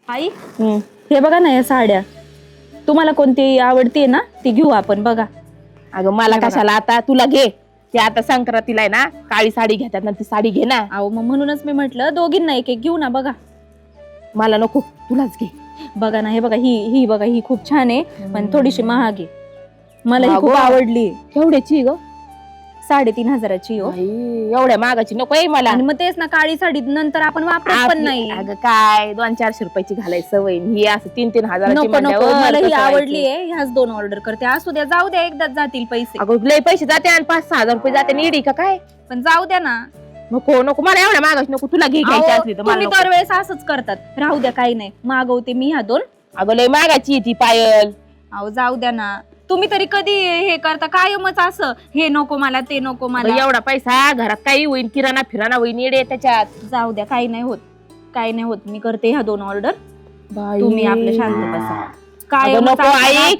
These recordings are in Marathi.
आई हे बघा ना या साड्या तुम्हाला कोणती आवडते ना ती घेऊ आपण बघा. अगं मला कशाला आता तुला घे ते आता संक्रांतीला आहे ना काळी साडी घेतात ना ती साडी घे ना. अहो मग म्हणूनच मी म्हटलं दोघींना एक एक घेऊ ना बघा. मला नको तुलाच घे. बघा ना हे बघा ही बघा ही खूप छान आहे पण थोडीशी महाग आहे. मला ही खूप आवडली. केवढ्याची ग? 3,500ची हो. एवढ्या महागाची नको आहे मला. आणि मग तेच ना काळी साडी नंतर आपण वापरत पण नाही. अगं काय 200-400 रुपयाची घालायची सवय ही असं 3-3 हजाराची नको नको म्हणल्यावर मला ही कसं आवडली व्हायचं? आहे. ह्याच 2 ऑर्डर करते. असू द्या जाऊ द्या एकदाच जातील पैसे. अगं लय पैसे जाते आणि 5-6 हजार रुपये जाते निडी का काय? पण जाऊ द्या ना. नको नको मला एवढ्या महागाची नको. तुला घे घ्यायची अहो, असली तर मला तुम्ही नको. दरवेळेस असंच करतात. राहू द्या काही नाही मागवते मी ह्या 2. अगं लय महागाची आहे ती पायल. अहो जाऊ द्या ना. तुम्ही तरी कधी हे करता कायमच असं हे नको मला ते नको मला. अगं एवढा पैसा घरात काही होईल किराणा फिराणा होईल निडे त्याच्यात. जाऊ द्या काही नाही होत काही नाही होत. मी करते ह्या 2 ऑर्डर. तुम्ही आपलं शांत बसा. काय अगं नको आई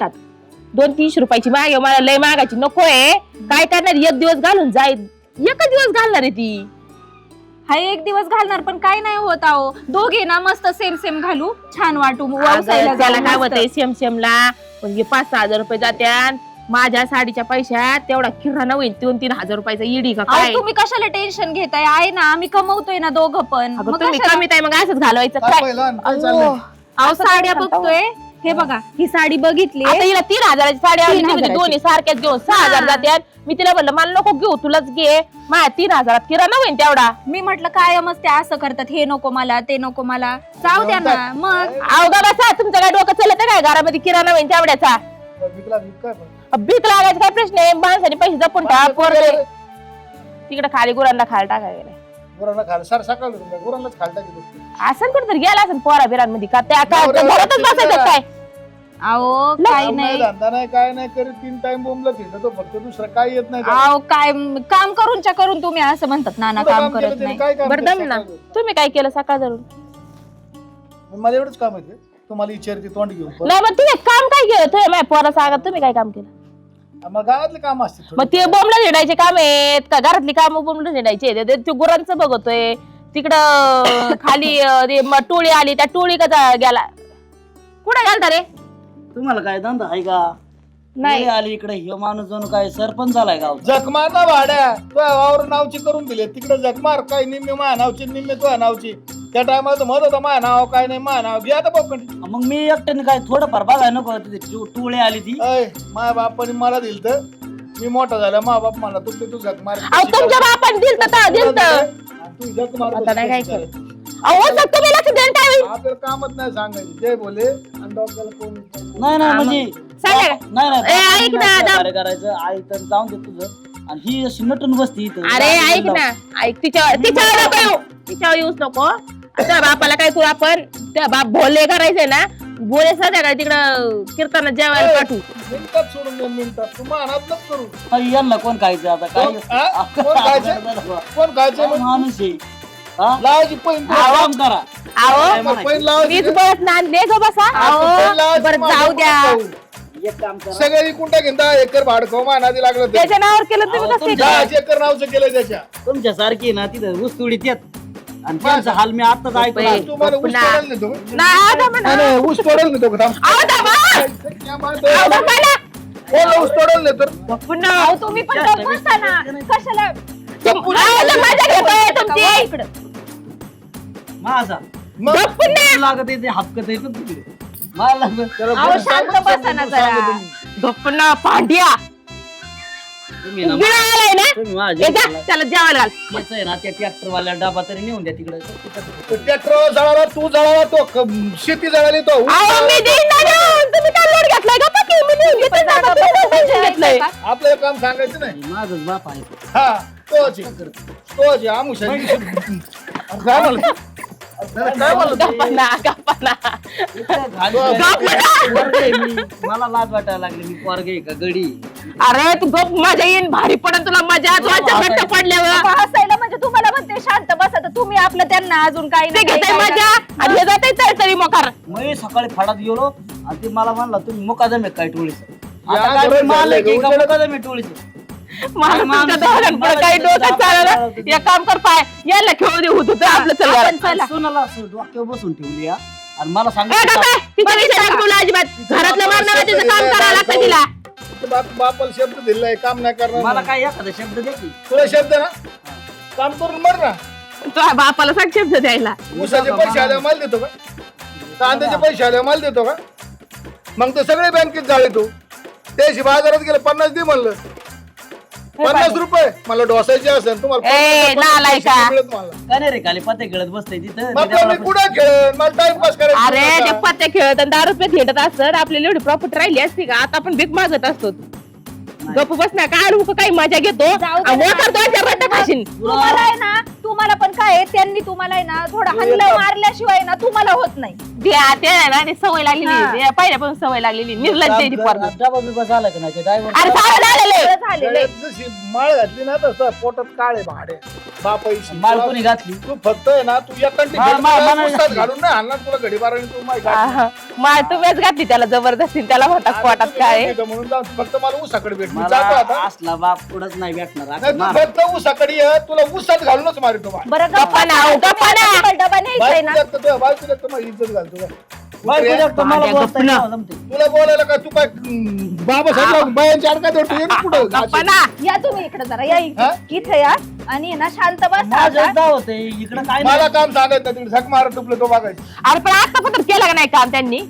200-300 रुपयाची मागे मला लय मागायची नकोय. काय करणार एक दिवस घालून जाईल एकच दिवस घालणार आहे ती. हा एक दिवस घालणार पण काय नाही होत. अहो दोघे ना मस्त सेम सेम घालू छान वाटू व्यवसायाला अगं, त्याला जाऊ काय मस्त. होतंय सेमला पण 5-6 हजार रुपये जात्यान. माझ्या साडीच्या पैशात तेवढा किराणा होईल 2-3 हजार रुपयाचा इडी का अहो, काय? तुम्ही कशाला टेन्शन घेताय. आहे ना आम्ही कमवतोय ना दोघं पण. अगं, मग तुम्ही कशाला- कमी काय मग असंच घालवायचं काय? अहो साड्या बघतोय हे बघा ही साडी बघितली आता हिला 3,000ची साडी आवडली 3,000 म्हणजे दोन्ही सारख्याच घेऊन 6,000 जात्यात. मी तिला म्हणलं मला नको घेऊ तुलाच घे. माझ्या 3,000 किराणा होईल तेवढा. मी म्हटलं कायमच ते असं करतात हे नको मला ते नको मला. जाऊ द्या ना मग. अवघा बसा तुमचं काय डोकं चालत काय घरामध्ये किराणा होईल तेवढ्याचा. भीक लागायचा काय प्रश्न आहे? माणसाने पैसे जपून ठेवा पोरले तिकडे खाली गुरांना खायला टाकायला असं कुठेतरी गेला असं पोरा बिरांमध्ये का त्या काय घरातच बसायचं काय? अहो काही नाही. धंदा नाही काय नाही करीत 3 टाइम बोंबला फिरतो फक्त दुसरं काय येत नाही. अहो काय काम करूनच्या करून तुम्ही असं म्हणतात ना कुठं काम केलं करत त्याने? नाही. काय काम बरं केलं दम ना सकाळचं? तुम्ही काय केलं सकाळ धरून? मला एवढंच काम आहे तुम्हाला विचारते तोंड घेऊन परत. नाही मग तुम्ही काम काय केलं तुम्ही माझ्या पोरा सांगा तुम्ही काय काम केलं? मग गावातले काम असते मग ते बोंबला झेडायचे काम आहेत का घरातली काम बोंबला झेडायचे? ते गुरांचं बघतोय तिकडं खाली टोळी आली त्या टोळी का गेला कुठे गेलता रे? तुम्हाला काय धंदा आहे का? नाही. आली इकडे ह्यो माणूस जणू काय सरपंच झालाय गाव. जखमार ना भाड्या तुझ्या वावर नावची करून दिले तिकडे जखमार काय निम्मे माझ्या नावची निम्मे तुझ्या नावची. त्या टायमाला मत होतं माझ्या नाव काय नाही माझ्या नाव घे आता बघ. मग मी एकट्याने काय थोडंफार बघाय नको टोळी आली ती. माझ्या बापाने मला दिल तर मी मोठा झाला मा बाप मला तू तू जखमार अहो तुमच्या बापाने दिलत तू जखमार आता नाही काय केलं? अहो जर तुम्ही लक्ष देऊन काय होईल? आपल्याला कामच नाही सांगायचं जय बोले आणि डॉक्टरला कोण नाही नाही म्हणजे सांगा. नाही ए, ऐक ना, आता- कार्य करायचं आई तर जाऊन दे तुझं. आणि ही अशी नटून बसती इथं. अरे ऐक ना ऐक तिच्यावर नको येऊ तिच्यावर येऊच नको. त्या बापाला काय करू आपण त्या बाप भोले करायचंय ना भोले संध्याकाळी तिकडं कीर्तनात जेवायला पाठवू. मिनिटात सोडून 2 मिनिटात तू मानात नको करू. आई, यांना कोण खायचं आता काय? हा? कोण खायचं? कोण खायचं काय माणूस आहे हा? लावायची पैन आराम करा. अहो पैन लावायची मीच बघत ना दे ग बसा. अहो बरं जाऊ द्या एक काम करा. सगळी कुंटा घेता एकर भाडखो मानादी लागलं ते. त्याच्या नावावर केलं तुम्ही अहो, कसं तुमच्या- 10 एकर नावचं केलं त्याच्या. तुमच्यासारखी ना तिथं ऊस तोडीत येत आणि त्यांचा हाल मी आताच ऐकला. बाई. तुम्हाला ऊस पुन्हा. तोडायला नेतो का? नाही आता म्हणा. नाही, ऊस तोडायला नेतो का? थांब. अहो दाबा. क्या बात आहे? अहो दाबायला. कोण ऊस तोडायला नेतो? पुन्हा अहो तुम्ही पण गप्प बसा ना. कशाला अहो, मजा घेतोय तुमची इकडं. माझा मग लागत येते हपकत येत तुम्ही मला त्याला अहो, बोल, शांत सांगा बसा ना तुम्ही, जरा. सांगा तुम्ही. गप्पा पांड्या तुम्ही ना बिळा आलाय ना तुम्ही माझ्या ये जा, त्याला जेवायला घाल. याचं आहे ना त्या ट्रॅक्टर वाल्या डबा तरी नेऊन द्या तिकडे. तो ट्रॅक्टर जळाला तू जळाला तो शेती जळाली तो ऊस अहो मी जळाला. देईन ना देऊन. तुम्ही काय लोड घेतलाय का बाकी मी देऊन घेते ना, बाकी मी टेन्शन घेतलंय. आपल्याला काम सांगायचं नाही. माझाच बाप आहे. हा तोच आहे. तोच आहे, आमुष आहे. काय म्हणलं? काय म्हणलं? गप्पा ना. मला लाज वाटायला लागली मी पोरगे आहे का गडी. अरे तू गप मजा येईन भारी पडन तुला मजा तुझ्या घट्ट पडल्यावर हसायला म्हणजे तुम्हाला म्हणते शांत बसा तर तुम्ही आपलं त्यांना अजून काही ते नाही घेताय मजा आणि हे जाताय तळतळी मोकार. मी सकाळी फडात गेलो आणि ते मला म्हणला तुम्ही मुकादम आहे काय टोळीचं. या आता काय घरात मी मालक आहे का झालंय, मुकादम आहे टोळीचं. मला तुमच्या दोघांपुढे काही डोकं चाललं एक काम कर पाय याला खेळू दे होत आपलं चल घरात. चला. सोनाला असं डोक्यावर बसून ठेवली हा. आणि मला सांग ए, गप्प आहे. तिचा विषय नको बोलू अजिबात. घरातलं मारणार तिचं काम करावं लागतं तिला. बापाला शब्द दिलाय काम नाही करणार मला म्हणून. काय एखादा शब्द दे की तुला शब्द ना काम करून मर ना. तुझ्या बापाला सांग शब्द द्यायला. ऊसाचे पैसे आले माल देतो का कांद्याचे पैसे आले माल देतो का मग ते सगळे बँकेत जाळे तू त्याशी बाजारात गेले 50 दे म्हणलं 50 रुपये मला डोसायचे असेल तुम्हाला ए, 50 नालायका. पैसे मिळत मला काय नाही रे खाली पत्ते खेळत बसतय तिथं म्हटलं मी कुठं खेळ मला टाइमपास करायचा अरे ते होता. पत्ते खेळत आणि 10 रुपये खेळत असत आपल्याला एवढी प्रॉफिट राहिली असती का आता आपण भीक मागत असतो गप्प बस ना काय लोक काही मजा घेतो जाऊ दे आणि ना. वखर दोनच्या रट्टा खाशील. तुम्हाला आहे ना तुम्हाला पण काय आहे, त्यांनी तुम्हाला आहे ना थोडं हल्लं मारल्याशिवाय ना तुम्हाला होत नाही. ते आहे ना ते सवय लागलेली हा. ते पहिल्यापासून सवय लागलेली निर्लज्ज पोरग. डबा बिबा झाला का नाही ते driver अरे चालू झालेले सगळं झालेलं आहे. गळ्यात जशी माळ घातली ना तसं पोटात काळे भाडे बापाईशी माल कोणी घातली तू फक्त आहे ना तू एकांटी घातली. घालून नाही आणणार तुला घडी बाराने तू माहिती घातली. माळ तुम्हीच घातली त्याला जबरदस्ती त्याला म्हणतात आता पोटात तुम्ही काय घातली का म्हणून जाऊ फक्त मला ऊसाकडे भेट मी मला जातो आता असला बाप पुढंच नाही भेटणार नाही, असं तू मार. फक्त ऊसाकडे ये तुला ऊसात घालूनच मारितो बा. बरं गप्पा ना, गप्पा ना. तुम्हाला डबा न्यायचाय ना. बायको देखतं मग इज्जत घालतो का? बायको देखतं मला भांड्या बोलता गप्प ना. येतं जमते. तुला बोलायला का तू काय बाबा सांगितलं बायांच्या अडका देतो ये ना पुढं गप्पा ना. या तुम्ही इकडे जरा या हा? इथे या आणि ना शांत बसा माझं आता. जाव होते इकडं काय मला नाही काम सांगत नाही तिकडे झक मारत तुपलं तो बघायचं अरे पण आता पत्र केलं का नाही काम त्यांनी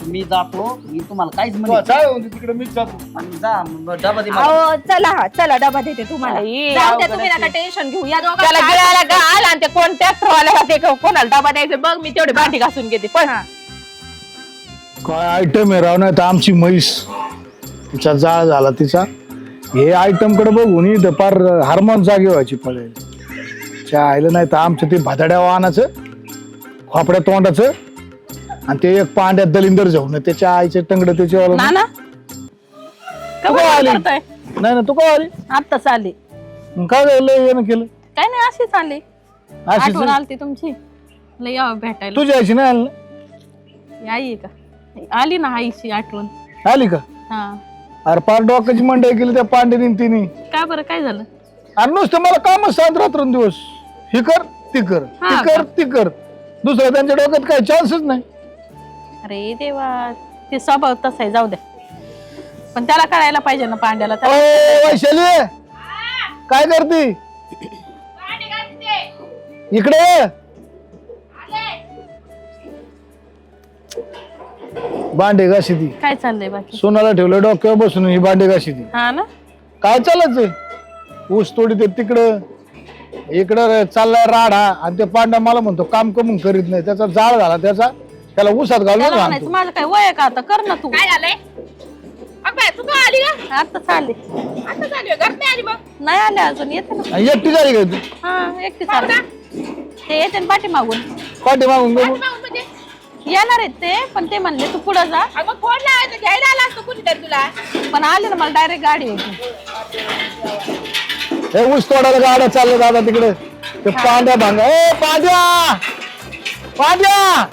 मी जातो मी तुम्हाला काहीच तू म्हणत चाळ होऊन तिकडे मीच जातो आणि जा मग डबा दे मला. अहो चला हा चला डबा देते तुम्हाला. आई, जाऊ द्या अवघड तुम्ही आहे. नका टेन्शन घेऊ या त्याला दोघांना गिळायला घाल आणि ते कोण ट्रॅक्टरवाल्याला ते कोणाला डबा द्यायचं बघ मी तेवढी भांडी घासून घेते पण काय आयटम आहे राव नाही तर आमची म्हैस तिचा जाळ झाला तिचा हे आयटम कडे बघून इथं पार हार्मोन जागे व्हायची पळेल त्या आईलं नाही तर आमचं ते भादाड्या वाहनाचं खोपड्या तोंडाचं आणि ते एक पांड्यात दलिंदर जाऊन त्याच्या आईचे टंगड त्याच्यावर नाना तू काय आली करतोय नाही ना तू काय आली आत्ताच आली मग काय झालं येणं केलं काय नाही अशीच आली अशीच आठवण आलती तुमची लय यावं भेटायला तुझी आईची नाही आली ना? आई का आली ना आईची आठवण आली का हा अरे पार डोक्याची मंडई केली त्या पांड्यानी तिने का बरं काय झालं आणि नुसतं मला कामच सांगत रात्रंदिवस हे कर ती कर ती हा कर का? ती कर दुसरं त्यांच्या डोक्यात काही चान्सच नाही अरे देवा ते स्वभाव तसा आहे जाऊ द्या पण त्याला कळायला पाहिजे ना पांड्याला ओ वैशाली काय करती इकडे ये. भांडे घाशी ती काय चाललंय बाकी सोनाला ठेवलं डोक्यावर बसून ही भांडे घाशी ती हा ना काय चालत ऊस तोडी ते तिकडं इकडं चाललाय राडा आणि ते पांड्या मला म्हणतो काम कमून करीत नाही त्याचा जाळ झाला त्याला ऊसात घालून त्याला घालतो म्हणायचं माझं काय वय आहे का आता कर ना तू काय झालंय तू का आली का आता चालली आली मग नाही आले अजून येते ना आणि एकटी झाली काय तू हा एकटी चालली ते येते ना पाठी मागून पाठी मागून गेलो येणार आहेत ते पण ते म्हणले तू पुढे जा मग फोन लावायचं घ्यायला आला असतो कुठेतरी तुला पण आले ना मला डायरेक्ट गाडी होती हे ऊस तोडायला गाड्या चालल्या दादा तिकडे ते पांड्या भांगा ए पांड्या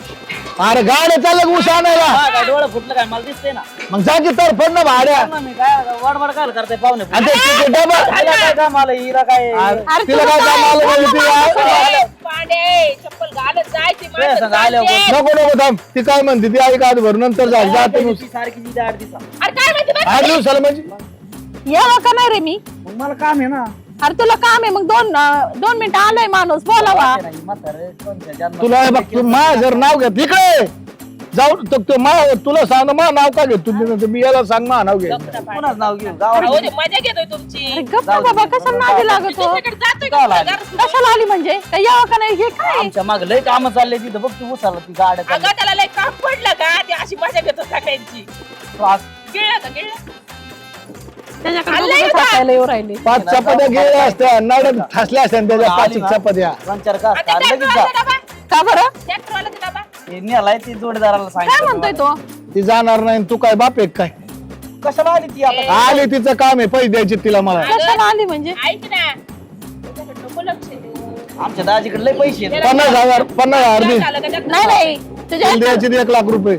अरे गाड्या चालल्या ऊस आणायला हा, काय डोळं फुटलं काय मला दिसतंय ना मग जा की तर फड ना भाड्या मग मी काय वडवड काय करताय पाहुणे आणि ते डबा खायला काय काम आलं हिरा काय अरे तिला काय काम आलं म्हणजे ती तुझ्या संग आल्यावर नको थांब ती काय म्हणते ती आई का भरून नंतर जा जाते ऊस. ती सारखी जी 8 दिवसा 8 दिवसाला म्हणजे यावं का नाही रे मी मग मला काम आहे ना अरे तुला काम आहे मग दोन मिनिटं आलोय माणूस बोलावा नाही, म्हातारं, कोणत्या जन्मात- तुला हे बघ तू माझं जर नाव घे तिकडे जाऊ तुला सांग मा नाव का घेत तू मी याला सांग मा नाव घे कोणाचं नाव घेऊ गावात अरे गप्प बाबा कशाला नादी लागतो गावाला आली. कशाला आली म्हणजे काय यावं का नाही हे काय आमच्या माग लय काम चालले तिथं बघ तू उसाला ती गाड्या चालल्या. त्याला लय काम पडलं का ती अशी मजा घेतो सगळ्यांची त्रास. गिळलं का गिळलं त्याच्याकडे बघून हसायला येऊ राहिले 5 चपात्या गेल्या असत्या नाडक ठासल्या असत्या त्याच्या 5 चपात्या 2-4 का लगेच जा का बरं ट्रॅक्टरवाला ते डबा हे नेलाय ती जोडीदाराला काय सांगितलं म्हणतोय तो ती जाणार नाही तू काय बाप एक काय कशाला आली ती आता आली तिचं काम आहे पैसे द्यायचे तिला मला कशाला आली म्हणजे ऐक ना त्याच्याकडे नको लक्ष देऊ. आमच्या दाजीकडे लय पैसे आहेत. 50,000 दे झालं का त्यात? नाही नाही तुझ्या तिला द्यायचे 1 लाख रुपये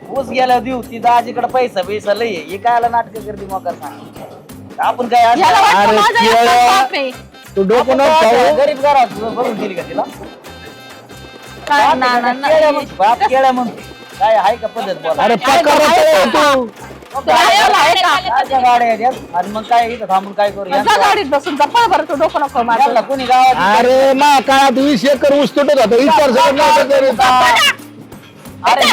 ऊस गेल्यावर देऊ ती दाजीकडे पैसा लय आहे. हे कायला नाटक करते मग सांग आपण काय असं- याला वाटतं अरे माझा केळं. एकटाच बाप आहे. तू डोकं आपण नको काय खाऊ. गरीब घरात भरून दिली का तिला काय ना ना ना. बाप केळ्या म्हणतो काय आहे का पद्धत बोला अरे पकाराचं आहे तू. आहे का? काय गाड्या येतात आणि मग काय इथं थांबून काय करू जा गाडीत बसून जा पळ बरं तू डोकं नको माझं. यांना कोणी गावात अरे ना काळात 20 एकर ऊस तुटत होता विचार सगळं नव्हतं तरी. अरे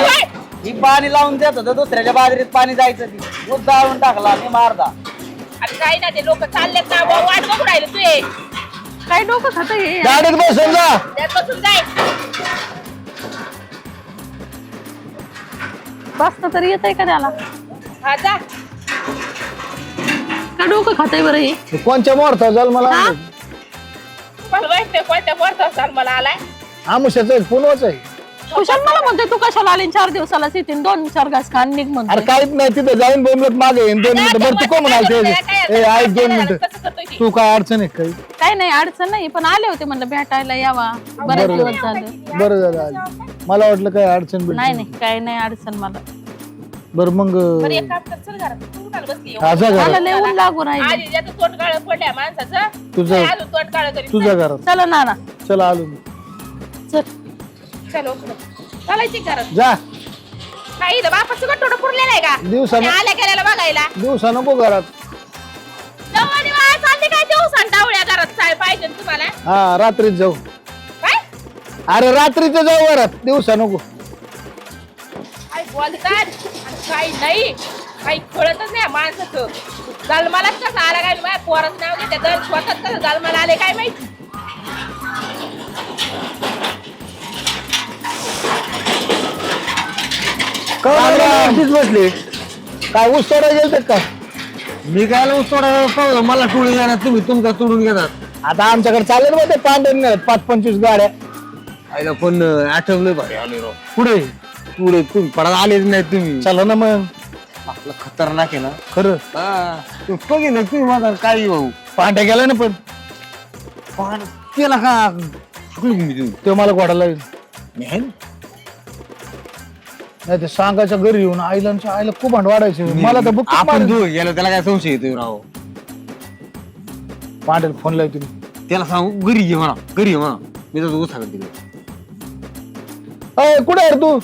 ही पाणी लावून देत होतं दुसऱ्याच्या बाजरीत पाणी जायचं ती ऊस जाळून टाकला मी मारदा अरे काय ना ते लोक चाललेत ना वाट बघून राहिले तुझे काय डोकं खात हे गाडीत बसून जा. त्यात बसून जाय बसता तरी येत आहे का त्याला हा जा काय डोकं खातय बरं हे कोणच्या मोरता जाल मला मला माहित नाही कोणत्या वरचा साल मला आलाय आमुष्याचं आहे पुनवाच आहे. कुशाल मला म्हणते तू कशाला आली 4 दिवसाला येतील 2-4 घास खान निघ अरे म्हणते काहीच नाही तिथं जाईन बोंबलत मागे येईन 2 मिनिटं बरं तू कोण म्हणाल ए ऐक 2 मिनिटं तू काय अडचण आहे काही काय नाही अडचण नाही पण आले होते म्हणलं भेटायला यावा बरेच दिवस झाले बरं झालं आली. मला वाटलं काय अडचण बिडचण. नाही नाही काय नाही अडचण मला बरं मग बरं एक काम कर चल घरात तू उठायला बसली हा, जा मला घरात. लय ऊन लागू राहिले आधी याचं तोंड काळ पडल्या माणसाचं तुझं काय अजून तोंड काळ करीत तुझ्या घरात चला नाना चला आलो मी. चल चलो चालायची घरात जा काही इथं बापाचं गट्टोडं पुरलेलं आहे का दिवसानं ते आल्या गेल्याला बघायला दिवसा नको घरात. जवानी वाया चालली काय दिवसां डावळ्या घरात काय पाहिजे तुम्हाला हा रात्रीच जाऊ. काय अरे रात्रीच जाऊ घरात दिवसा नको. काय बोलतात आणि काही नाही काही कळतच नाही माणसाचं जन्मालाच कसं आला काय माझ्या पोराचं नाव घेते तर स्वतःच कसं जन्माला आले काय माहिती बसले काय ऊस तोडा गेलत काय मी काय ऊस तोडा मला टोळी जाणार तुम्ही तुमचा तोडून घेणार आता आमच्याकडे चालेल मग ते पांढरे 5-25 गाड्या आईला पण आठवलं भारी आले राव पुढे पुढे तुम्ही पडा आलेच नाही तुम्ही चला ना मग आपलं खतरनाक आहे ना खरं तुम्ही बघितलं तुम्ही माझा काय भाऊ पांढ्या गेला ना पण पण केला का चुकलो मी तुम्ही तो मला घोडा लागेल मी आहे ना? नाही ते सांगायच्या घरी येऊन आईला खूप भांड वाढायचे मला तर बुक आपण जो गेलो त्याला काय संशय येतोय राव पांढऱ्याला फोन लावतो तुम्ही त्याला सांगू घरी घे म्हणा घरी घे म्हणा मी तर सांगत तिकडे अय कुठे आहे रे तू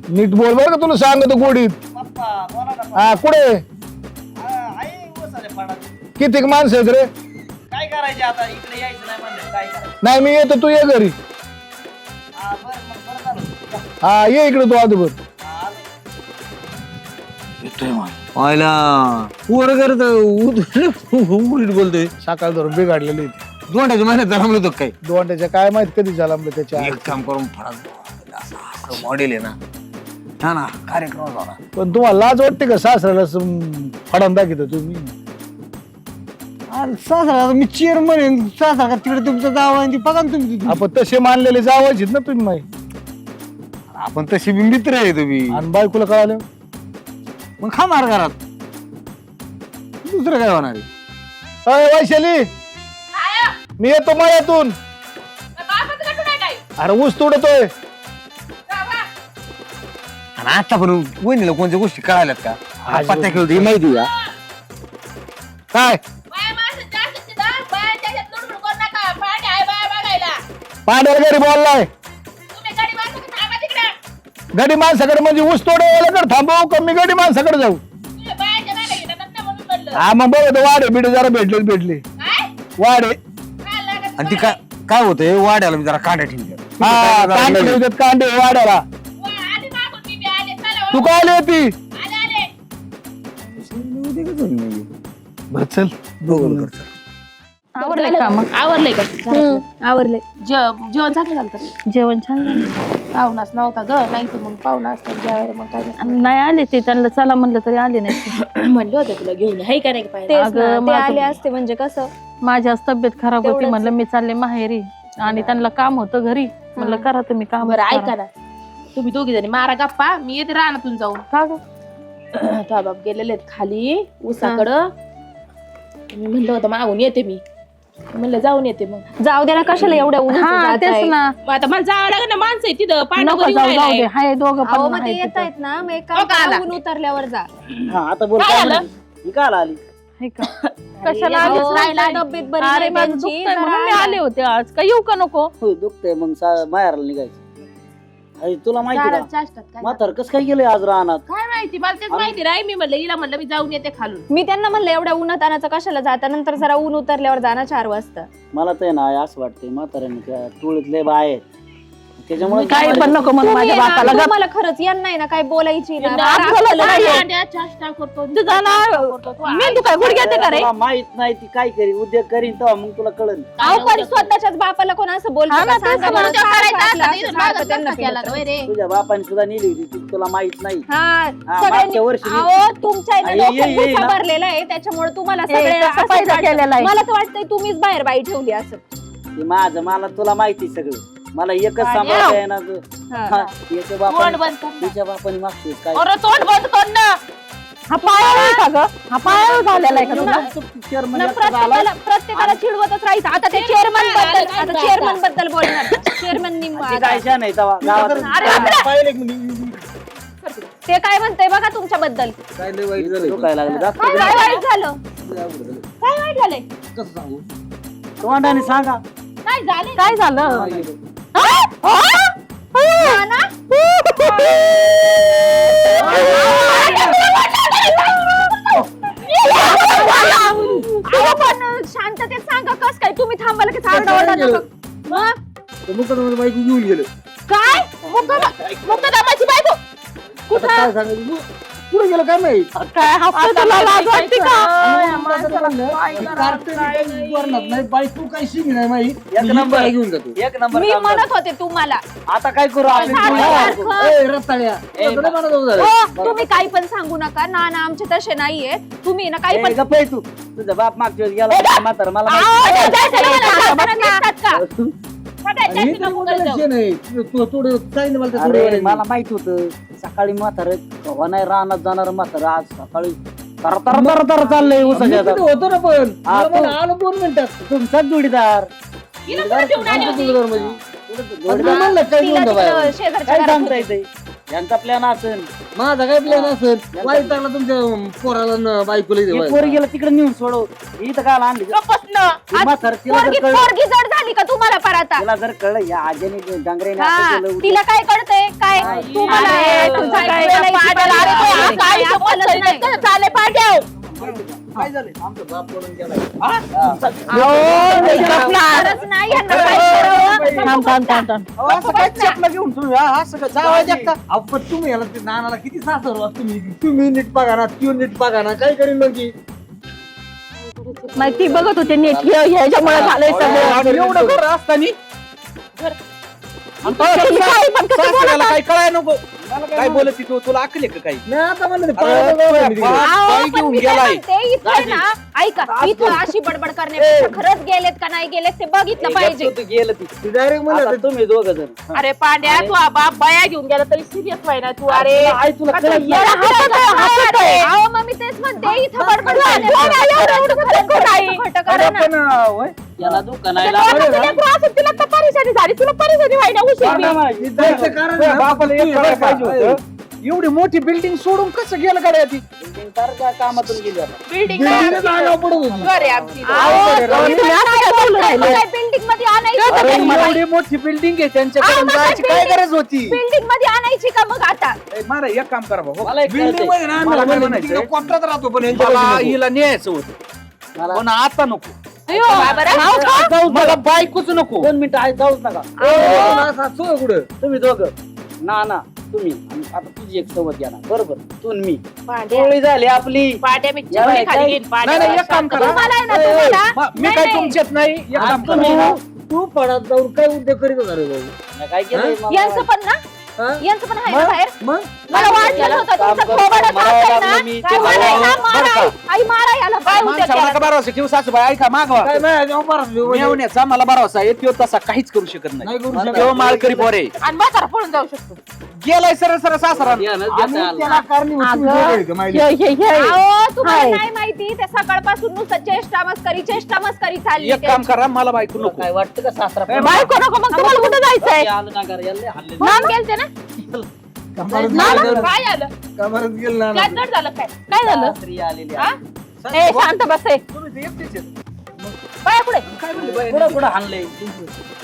नीट बोल बरं का तुला सांगतो गोडीत हा कुठे किती माणसं आहेत रे काय करायचे आता इकडे यायचं नाही म्हणलं काय करायचं नाही मी येतो तू ये घरी हा बरं मग बरं झालं हा ये इकडे तू आधी बघ आयला पोर करत उलट बोलतोय सकाळ धरून बिघाडलेली दोंडाच्या महिन्यात जमलं होतं काय दोंड्याच्या काय माहित कधी झाला म्हणजे त्याच्या एक काम करून फळा मॉडेल आहे ना हा ना कार्यक्रम झाला पण तुम्हाला लाज वाटते का सासऱ्याला फडान दाखवतो तुम्ही सासरा मी चेअरमन आहे सासरा का तिकडे तुमचं जावं आणि ती बघा ना तुम्ही आपण तसे मानलेले जावायचे ना तुम्ही माहिती आपण तशी बी मित्र आहे तुम्ही आणि बायकोला कळालं मग खाणार घरात दुसरं काय होणार आहे अय वैशाली मी येतो मळ्यातून बापाचं गट्टोडं आहे काय अरे ऊस तोडतोय जा बा. आणि आता पण वहिनीला कोणत्या गोष्टी कळाल्यात का आज पत्त्या खेळतो ही माहिती का काय बाया माणसं जास्त तिथं बाया त्याच्यात लुडबुड करू नका पाणी आहे बाया बघायला पांढऱ्या घरी बोललाय तुम्ही गडी माणसं थांबा तिकडे गडी माणसाकडे म्हणजे ऊस तोडायला थांबव कमी गडी माणसाकडे जाऊ तुम्ही बायाच्या मागे घेतात ना म्हणून म्हणलं हा मग बघ वाढे बिडे जरा भेटले काय वाढे काय लागत आणि ती काय काय होतंय वाड्याला मी जरा कांड्या ठेवल्या हा कांदे ठेवतात कांदे वाड्याला आधी मागून मी आले चला तू काय आली होती आले आले बर चल आवरले का मग आवरलंय का आवरले जेवण चांगलं झालं तर जेवण छान झालं पाहुणाच नव्हता ग नाही तर मग पाहुणा असतात जेवायला मग काय आणि नाही आले ते त्यांना चला म्हणलं तरी आले नाही म्हणलं होतं तुला घेऊन हाय का नाही पाहिजे तेच अगं, ना, ते माझं- आले असते म्हणजे कसं माझी आज तब्येत खराब होती तेवढंच. म्हणलं मी चालले माहेरी आणि त्यांना काम होतं घरी म्हणलं करा तुम्ही काम बरं ऐका ना तुम्ही दोघी जणी मारा गप्पा मी येते रानातून जाऊन का ग? तो बाप गेलेले आहेत खाली उसाकडं मी म्हणलं होतं मागून येते मी म्हणलं जाऊन येते मग जाऊ दे ना कशाला एवढ्या हा उन्हात तेच ना मग आता मला जावं लागेल ना माणसं आहे तिथं नको पांडवरी जाऊ जाऊ दे हाय दोघं पण मग ते आहे येत तिथं. आहेत ना मग एक हो का काम आला? करा, ऊन उतरल्यावर जा हा आता बोल काय काय आलं? म्हणते? ही काल आली कशाला अहो, आलीच राहिला? तब्येत बरी अरे नाही माझं त्यांची, दुखतंय म्हणून मी जरा- आले होते आज. काय येऊ का नको? हो दुखतंय मग माहेराला निघायचं. अरे तुला माहिती चालत का चाष्टात काय म्हातार कसं काय गेलंय आज रानात? काय माहिती मला तेच माहिती नाही. मी म्हणलं हिला म्हणलं मी जाऊन येते खालून. मी त्यांना म्हणलं एवढ्या उन्हातानाचं कशाला जाता, नंतर जरा ऊन उतरल्यावर जाणार 4 वाजता. मला तर आहे ना असं वाटतंय म्हाताऱ्याने त्या टोळीत लय बाय आहेत त्याच्यामुळे काय पण नको म्हणून माझ्या तुम्ही बापाला ना, गप. तुम्हाला खरंच यांना आहे ना काय बोलायची ना आपल्याला बारा- नाही येत. अंड्या चाष्टा करतो. तुझा ना मेंदू काय गुडघ्यात आहे का रे? तुला माहित नाही ती काय करीन उद्योग करीन तेव्हा मग तुला कळन. अहो पण स्वतःच्याच बापाला कोण असं बोलतं हा ना, का? तेच सांगा म्हणून बरं, उद्योग सारखं करायचा आपलं असतं, असं इथून सारखं मागं त्यांना नसता केला फिरवतं. होय रे. तुझ्या बापाने सुद्धा नेली होती ती तुला माहित नाही. हा मागच्या सगळ्यांनी वर्षी- अहो तुमच्या आहे ना ये- डोक्यात ये- ये गुस्सा ना. भरलेला आहे त्याच्यामुळे तुम्हाला हे, सगळे तसा असंच फायदा वाटतं. केलेला आहे. मला तर वाटतंय तुम्हीच बाहेर बाई ठेवली असं. ते माझं मला तुला माहिती सगळं. मला एकच आणि सांभाळता येणार हा. याच्या तोंड बापाने बंद कर ना. तिच्या बापाने मागतोय काय अरे तोंड बंद कर ना. हा पायावर आहे का ग? हा पायावर झालेला आहे का तुझा? चेअरमन ना प्रत्येकाला चिडवतच राहायचं. आता ते चेअरमन बद्दल आता चेअरमन बद्दल बोलणार. चेअरमननी काय छान आहे तेव्हा गावात ते काय म्हणतंय बघा तुमच्याबद्दल. दुखायला लागलं जास्त काय वाईट झालं? काय वाईट झालंय? तोंडाने सांगा. काय झालंय? काय झालं? हा ना? अहो, पण शांततेत सांगा कस काय तुम्ही थांबायला की आरडाओरडा नका. मग बायको घेऊन गेलं काय मुक्कामाची बायको पुढे गेलं काय माहित काय हसतोय तुला लाज वाटते का? नाही बायको काही शिवी नाही माहित एक नंबर घेऊन जातो एक नंबर मी काम झालं. म्हणत होते तुम्हाला आता काय करू आपण सारखं- रताळ्या ए, तुला नाही म्हणत होतं झालं. हो, तुम्ही काही पण सांगू नका ना ना आमचे तसे नाहीये. तुम्ही ना काही पण गप्प आहे तू तुझा बाप मागच्या वेळेस गेला म्हातारा मला माहिती. आवाज येतोय का? मला शांतपणे दिसतात का? आणि हे तरी कोणाला शेण आहे. थोडं सांगितलं मला ते थोडं अरे वेळ मला माहित होतं सकाळी म्हातारं कव्हा नाही रानात जाणार म्हातारं आज सकाळी तर तर तर तर चाललंय मी उसाच्या तिथं होतो ना पण हा, मला तू- म्हणा, आलो 2 मिनिटात तुमचाच जोडीदार आमचं तुझं म्हणजे जोडीदार. म्हणलं काय तिला घेऊन जा बाहेर. तिकडं शेजारच्या काय घरात सांगता होती. येते यांचा प्लॅन असेल माझा काय प्लॅन असेल वाईट लागला तुमच्या पोराला न बायकोला इथे पोरी गेला तिकडे नेऊन सोडव इथं काय आणली म्हातारं तिला जर कळलं पोरगी जड झाली का तुम्हाला पर आता? तिला जर कळलं या आजीने डांगरेने हा, असं केलं तिला काय कळतंय काय हा, तुम्हाला अरे, तुमचं तुझं काय काय बोलायची पाट्याला पद्धत अरे, नाही. तो काही आपलं आपलंच नाही. कसं चाले पाट्याव? काय झालं आमचा बाप पळून गेला खरंच नाही यांना काय करावं? थांब थांब थांब थांब. असं काय चपला घेऊन तुम्ही असं काय जावं देखता आपण तुम्ही याला ते नानाला किती सासर तुम्ही नीट बघा ना ती नीट बघा ना काय करीन मग ती माहिती बघत होते नीट ह्याच्यामुळे झालंय सगळं. एवढं घर असतानी काही पण कसं बोलत काय कळाय नको काय बोलत ती तू तुला अकल का काही नाही आता म्हणलं ते अरे, पायाला जाऊ आम्ही तिकडे. अहो, बाई पण घेऊन मी काय गेलाय. म्हणते, इथं आहे ना ऐका इथं अशी बडबड करण्यापेक्षा खरंच गेलेत का नाही गेलेत ते बघितलं पाहिजे. तू गेलं ती ती डायरेक्ट आता म्हणलं तुम्ही दोघं जण अरे पांड्या तू बाप बया घेऊन गेला तरी सिरियस व्हायना तू. अरे आई तुला आता कळत येडा नाही. हसत आहे. अहो मग मी तेच म्हणते इथं बडबड खोटं करा ना. पण होय. याला दुकान आहे तिला तर परेशानी झाली तुला परेशानी व्हायला उशीर. जायचं कारण ना, बापाला एक तू करायला बरं का? पाहिजे होतं. एवढी मोठी बिल्डिंग सोडून कसं गेलं गाड्या ती कामातून गेली आता बिल्डिंग बिल्डिंगला जागा पडत होती. घर आहे आमची. बिल्डिंग मध्ये आणायची अरे का एवढी मोठी बिल्डिंग आहे त्यांच्याकडे जायची काय गरज होती बिल्डिंग मध्ये आणायची का मग आता? ए, मला एक काम करा भाऊ मला एक बिल्डिंग मध्ये ना मला काय आम्ही म्हणायचंय? तिकडे कोपऱ्यात राहतो पण यांच्या मला बाजूला नको. हिला न्यायचं होतं मला पण आता नको जाऊ मला बायकोच नको 2 मिनिटं आहे जाऊच नका असं असं कुठं तुम्ही दोघं ना तुम्ही आणि आता तुझी एक सवत घ्या ना बरोबर तू आणि मी पांड्या टोळी झाली आपली पांड्या मी याला चिमणी खाली काय- घेईन. नाही नाही एक काम करा तुम्हाला आहे ना तुम्हाला मी नाही, काय नाही. तुमच्यात नाही एक काम आज करा तुम्ही ना तू पडत जाऊन काय उद्योग करीत होता रे भाऊ मी काय केलंय मला- यांचं पण ना हा? यांचं पण आहे ना बाहेर. मग मला वाटलं होतं काम तुमचं करतो, थोबाडं मला साफ आहे लागलं ना. मी. काय म्हणायला? मारा आई. आई मारा याला काय उद्योग माणसाला केला? नका भरोसा ठेवू सासूबाई ऐका मागवा काय नाही जेव्हा परत येऊ म्हणजे. मेवण्याचा मला भरोसा आहे तो तसा काहीच करू शकत नाही नाही करू शकत. तेव्हा माळकरी पोरे आणि म्हातारा पळून जाऊ शकतो. गेलाय सरळ सरळ सासरा या ना, आणि देता आलं. त्याला कारणीभूत तुम्ही अगं, दोघं आहे का माहिती? अहो, तुम्हाला हाय. नाही माहिती त्या सकाळपासून नुसतं चेष्टा मस्करी चालली एक काम करा मला बायको तुला नको काय वाटतं का सासरा बायको नको मग तुम्हाला कुठं जायचंय? आलं ना घरी, याला हल्ले. म्हणून गेलते ना कमरत नाना, गेलं- काय आलं कमरत गेलं ना काय जड झालं काय काय झालं? स्त्री आलेली हा? आहे. ए शांत बस ए. तुम्ही ते एकटेच आहेत. बाया कुठे काय म्हणली बाई? कुठं कुठं हाणलंय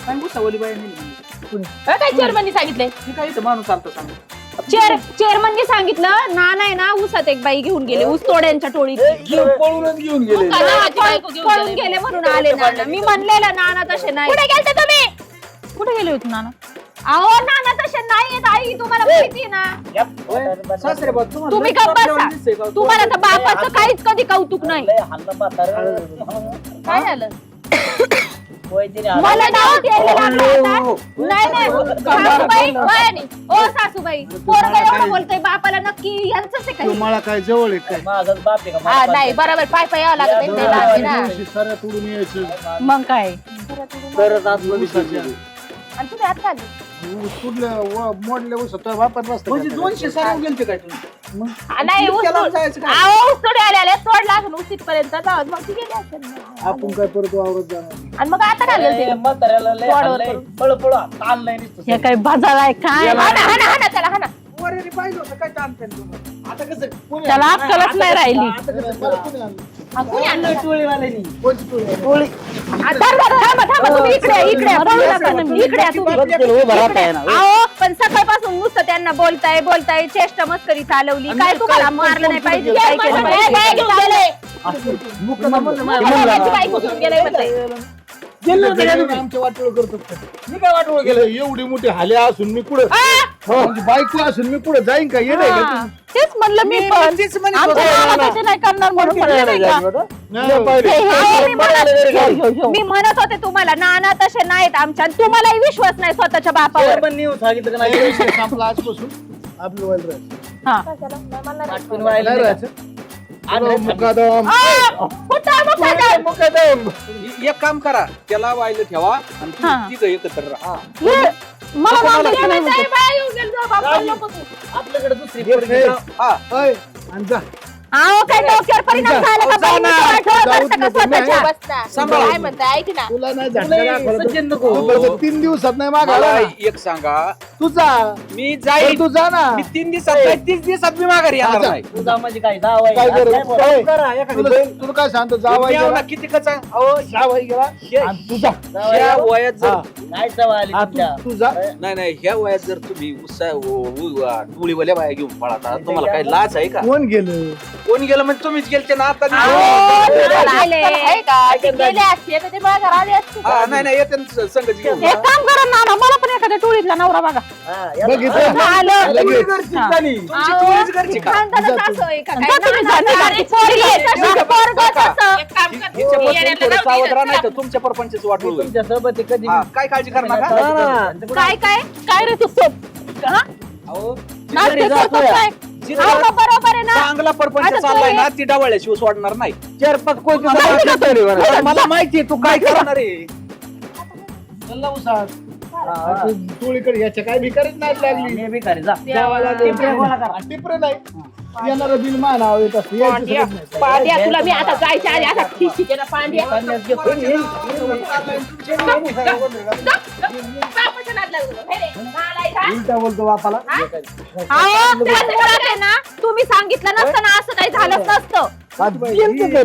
काय मुसावली बाई नेली? काय चेअरमननी सांगितलंय ती काय इथं माणूस आलता सांग. चेअरमननी सांगितलं नाना आहे ना ऊसात एक बाई घेऊन गेले ऊस तोड्यांच्या टोळीत पळूनच घेऊन गेले का नानाची बायको घेऊन पळून गेले? गेले म्हणून आले नाना मी म्हणलेलं नाना तसे नाही कुठे गेलते तुम्ही? कुठे गेले होते नाना? अहो नाना तसे नाही येत आई तुम्हाला माहिती ना सासरे बा, तुम्हाला तुम्ही लय का बाप जेवण बसा दिसतंय का? तुम्हाला तर बापाचं काहीच कधी कौतुक नाही हाणलं म्हातारं. काय झालं? होय तिने हाणलं. मला डाऊट यायला लागला आता. नाही नाही सासूबाई वयाने. ओ सासूबाई पोरगं एवढं बोलतोय बापाला नक्की यांचंच आहे काही मला काय जवळ आहे काय माझाच बाप आहे का? हा नाही बरोबर पाय पाय यावं लागत आहे, ते लांब आहे ना. साऱ्या तोडून यायचं मग काय तरच आत्मविश्वास येतो. आणि तुम्ही आता आले मोडल्या ऊस वापर नसतं म्हणजे 200 सारे गेलते काय तुम्ही? नाही ऊस त्याला तोड- जायचं काय? अहो, ऊस तोडी आले तोडला असेल ऊस तिथपर्यंत जाऊ मग ती गेली असेल ना. आपण काय परत वावरत जाणार नाही. आणि मग आता काय ए, झालं म्हाताऱ्याला लय वाढवत हाणलंय. करू. पळ ताणलंय नुसतं. हे काय बाजार आहे काय हाना हाना हाना त्याला हाना वरेरी पाहिलं होतं काय ताणताय तुम्हाला? आता कसं त्याला अक्कलच नाही राहिली कोणी आणलं टोळीवाल्यांनी? थांबा तुम्ही इकडे या, इकडे या, पळू नका तुम्ही. इकडे या तुम्ही. उभं राहता आहे ना. अहो पण सकाळपासून नुसतं त्यांना बोलताय चेष्टा मस्करी चालवली काय तुम्हाला मारलं नाही पाहिजे काय केलं पाहिजे? त्याची बायको घेऊन गेलंय म्हणतंय. आमच्या वाटोळ करतो मी काय वाटोळ केलं एवढी मोठी हाल्या असून मी कुठं म्हणजे बायको असून मी कुठं जाईन का येणे हा, तेच म्हणलं मी पण तेच म्हणत आमच्या गावाला तसे नाही करणार म्हणून म्हणलं नाही का? अहो, मी म्हणत होते तुम्हाला नाना तसे नाहीत आमच्या आणि तुम्हालाही विश्वास नाही स्वतःच्या बापावर पण नेऊन सांगितलं का नाही? संपला आजपासून आपलं व्हायला राहायचं हा. आठवण व्हायला नाही नाही. राहायचं मुकादम मुकादम. एक काम करा त्याला वायलं ठेवा आणि हा. तुम्ही तिघं एकत्र राहा. मला मागायचं नाही म्हणते. बाया येऊन गेली, जा बापाला नको तू. आपल्याकडे दुसरी पोरगी जाऊ. हा. आणि जा अहो काय डोक्यावर परिणाम झाला का जाऊ ना. बहिणीचं वाटोळं करता का स्वतःच्या? बस ना. सांभाळ. काय म्हणताय ऐक ना तुला नाही झटका तुला दाखवला तर- सज्जन नको. तू कसं 3 दिवसात नाही मागायला मला एक सांगा तुझा मी जाईल तू जा ना मी 3 दिवसात नाही 30 दिवसात मी माघारी येणार अच्छा. नाही. तुझा म्हणजे काय जावाई? काय काय करू? बोला? काय? करा, एखादी तुला बहीण. तुला काय सांगतो जावाई मी गेला ना किती कचा अहो जावाई गेला आणि तुझा जावाई ह्या जाऊ. वयात जर हा. काय सवय आली हा, तुमच्या? तुझा नाही ह्या वयात जर तुम्ही टोळीवाल्या बाया घेऊन पळाता तुम्हाला काही लाज आहे का? कोण गेलं कोण गेलं म्हणजे तुम्हीच गेलते ना आता आहे का? ते गेले असते तर ते माझ्या आले असते. हा, नाही येते ना संगती घेऊन. एक काम करा ना मला पण एखाद्या टोळीतला नवरा बघा हा, या- बघितलं झालं. लगेच. तुमची टोळीच घरची का? खानदानच असं आहे का? काय जा तुम्ही जा, नाना जा. तशी, पोरगी आहे तशी, पोरगं तसं. एक काम कर. हिच्या बद्दल येण्याला थोडं लावून सावध दे. राहा नाही तर तुमच्या परपंचच वाटू होईल. तुमच्या सोबत आहे कधी हा, काय काळजी कर नका काय काय काय रे तू सोप हा? अहो, नाटकं घरी करतो जातोय. काय? अहो, मग बरोबर आहे ना चांगला परपंच आता चाललाय तो ना ती डावळ्याशिवाय सोडणार नाही. मला मला माहितीये तू काय करणार आहे. चल्ला उसात तू टोळीकडे याच्या काय भिकारीच नाही लागली मी भिकारी जा. जावाला टिपरे गोळा करा. टिपरे नाही येणार बिल मान नाव येत असतं यायचं पांड्या सगळं नाही. पांड्या, तुला मी आता जायच्या आधी आता खिशीचे ना पांड्या कन्यास घेतो. बापाच्या नाद लागलो. हे रे, नालायक हा? उलटा बोलतो बापाला अहो, त्या मुळात आहे ना तुम्ही सांगितलं नसतं ना असं काही झालंच नसतं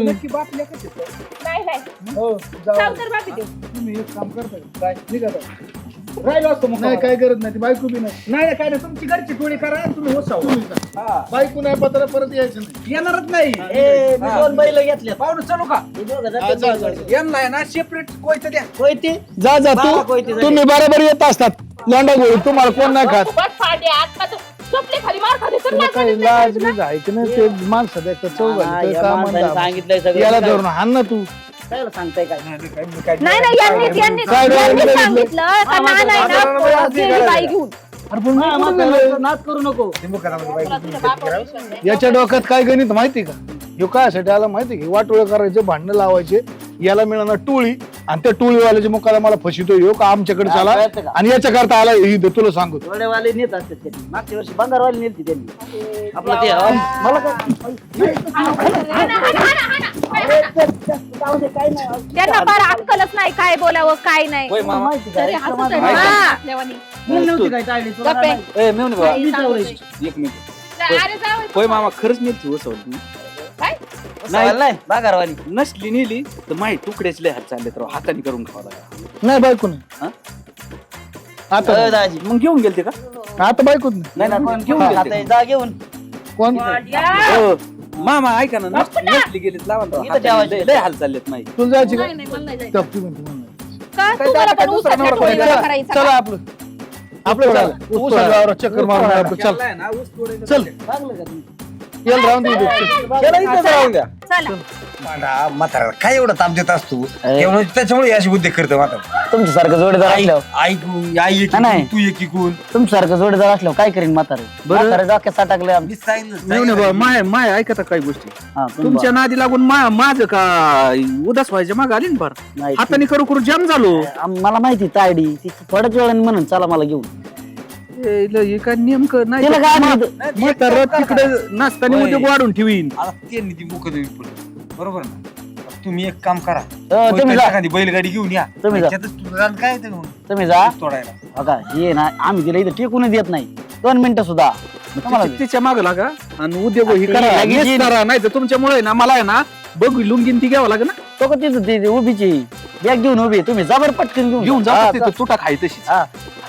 नक्की बाप लेकच आहे. नाही नाही हो जावा. सावतर बापी देऊ. तुम्ही एक काम करताय काय ठीक आहे राहिलो असतो मग नाही काय करत नाही ती बायको बी नाही नाही काय नाही तुमची घरची टोळी करा आणि तुम्ही होसाव. तुम्ही जा. बायको नाही पत्र परत यायचं नाही येणारच नाही. ए, मी 2 बैल घेतले. पाहुणे चलू का? हे दोघं हा, जातात जा, जा, बैल. जा. यांना आहे ना सेपरेट कोयते द्या. होय ते? जा जा बाबा कोयते झाले. तुम्ही बरोबर येत असतात लोंडा गोळी तुम्हाला कोण नाही खात बस पांड्या आता तू झोपले खाली मार खाली तर तुला काही लाज बीज आहे की नाही ते माणसं देखतात हा, चौघाली या का माणसाने म्हणता सांगितलंय सगळं. याला धरून हाण ना तू काय सांगताय काय? नाही नाही यांनी यांनी काय नाही, यांनी नाही, सांगितलं का नाना आहे ना गेली बाई घेऊन अरे पण मी कुठं म्हातारा गेलोय? नाद करू नको. याच्या डोक्यात काय गणित माहिती का ह्यो काय आला माहिती की वाटोळ करायचे भांडणं लावायचे याला मिळणार टोळी आणि त्या टोळीवाल्याच्या मुखाला मला फसितो ह्यो का आमच्याकडे हा, चला कळतं का? आणि याच्या करता आला इथं तुला सांगतो टोळेवाले नेत असतात त्यांनी. मागच्या वर्षी बंगारवाले नेलती त्यांनी. आपलं ते मला त्यांना फार अक्कलच नाही काय बोलावं काय नाही होय मामा. माहिती काय? तरी हसत आहे. माहिती. हा, आपल्यावानी. नव्हती काय टाळली तुला गप्पे. नाही. ए, मेवणे बाबा. काही सांगत नाही. एक मिनिट अरे जाऊ होय मामा खरंच नेलती होसावली. काय नाही बागारवाली नसली नेली तर माही तुकडेच लय हात चालले तर हाताने करून खावा लागला. नाही बायको नाही हा? आता दाजी मग घेऊन गेलते का? आता बायकोच नाही नाही ना मग घेऊन गेलते आता जा घेऊन कोण हो. मामा ऐका ना नसली गेलीत लावा ना. इथं हाताने ठेवायची. लय हाल चाललेत माही. तुला जायची का नाही नाही मला नाही जायचं. टपकी म्हणते मला. का काय तुम्हाला काय पण दुसरा उसातल्या नवरा टोळीवर करायचा? करायचं चला का? आपलं ऊस तोडायला चक्कर मारून आपलं चल केलाय ना, ऊस तोडायला चल येल राहून दे इथं. केलं इथं जाऊन द्या चला म्हातारा काय एवढं ताप देत असतो एवढं त्याच्यामुळे अशी उद्योग करतो म्हातारा. तुमच्यासारखं जोडीदार असल्यावर ऐकून आई एक नाही. तू एक इकून तुमच्यासारखं जोडीदार असल्यावर काय करीन म्हातारे म्हातारे डोक्यात साठाकले मी सांगितलं नाही बाबा माय ऐकता काही गोष्टी तुमच्या तुमच्या नादी लागून माझं का उदास व्हायच्या माग आली ना फार नाही हाताने करू करू जाम झालो. मला माहिती तायडी ती थोड्याच वेळाने म्हणून चला मला घेऊन हे काय नेमकं नाही तिला काय माहित? म्हातारा तिकडे नसताना होय. उद्योग वाढून ठेवीन. आता त्यांनी ती मुख देवी पुढे बरोबर ना. तुम्ही एक काम करा तुम्ही जा एखादी बैलगाडी घेऊन या तुम्ही जा. त्याच्यातच तुझं रान काय ते घेऊन तुम्ही जा तोडायला. बघा ये ना आम्ही तिला इथं टेकून देत नाही 2 मिनिटं सुद्धा तुम्हाला तिच्या माग लागा आणि उद्योग ही ते करा लगेच हेच करा. नाही तर तुमच्यामुळे ना मला आहे ना बघ लुंगीन ती घ्यावं लागेल ना. तो का तिथं ती उभीची बॅग घेऊन उभी आहे. तुम्ही जबर पटकन घेऊन जा. जा तुटा खाय तशीच. हा.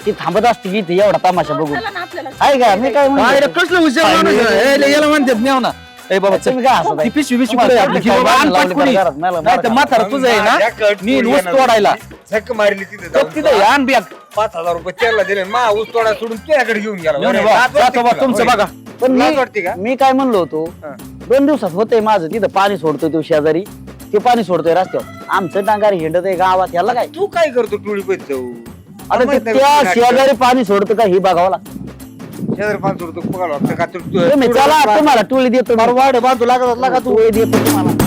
ती थांबत असते की इथे एवढा तमाशा बघून चला ना आपल्याला आहे का मी काय काय म्हणतो रे, कसलं हुशार माणूस आहे. ए, याला म्हणतात नेव ना. ए बाबा चल. तुम्ही काय हसत आहे? ती पिशवी बिशवी तुम्हाला कुठे आहे आपली? काय घे बाबा, आण लावली पटकुनी. घरात, मला नाही तर म्हातारा तुझं आहे माझ्या ना कट मी पोरी ऊस येणार. तोडायला झक मारली तिथे तर तिथे आण बॅग 5,000 रुपये त्याला दिले मा ऊस तोडा सोडून तुझ्याकडे घेऊन गेला. घेऊन ये अरे, बा. लाज वाटते जातो बा, तुला. तुमचं होय. बघा. पण लाज वाटते का? मी काय म्हणलो होतो हा. 2 दिवसात होतंय माझं तिथं पाणी सोडतोय तो शेजारी ते पाणी सोडतोय रस्त्यावर आमचं डांगार हिंडत आहे गावात याला काय तू काय करतो टोळी पैसे जाऊ आता ते त्या शेजारी पाणी सोडतं का हे बघावं लागतं शेजारी 500 रुपये पगार वाटतं का तुम्ही चला तुम्हाला टोळी देतो वाढ बाजू लागत का तू देतो तुम्हाला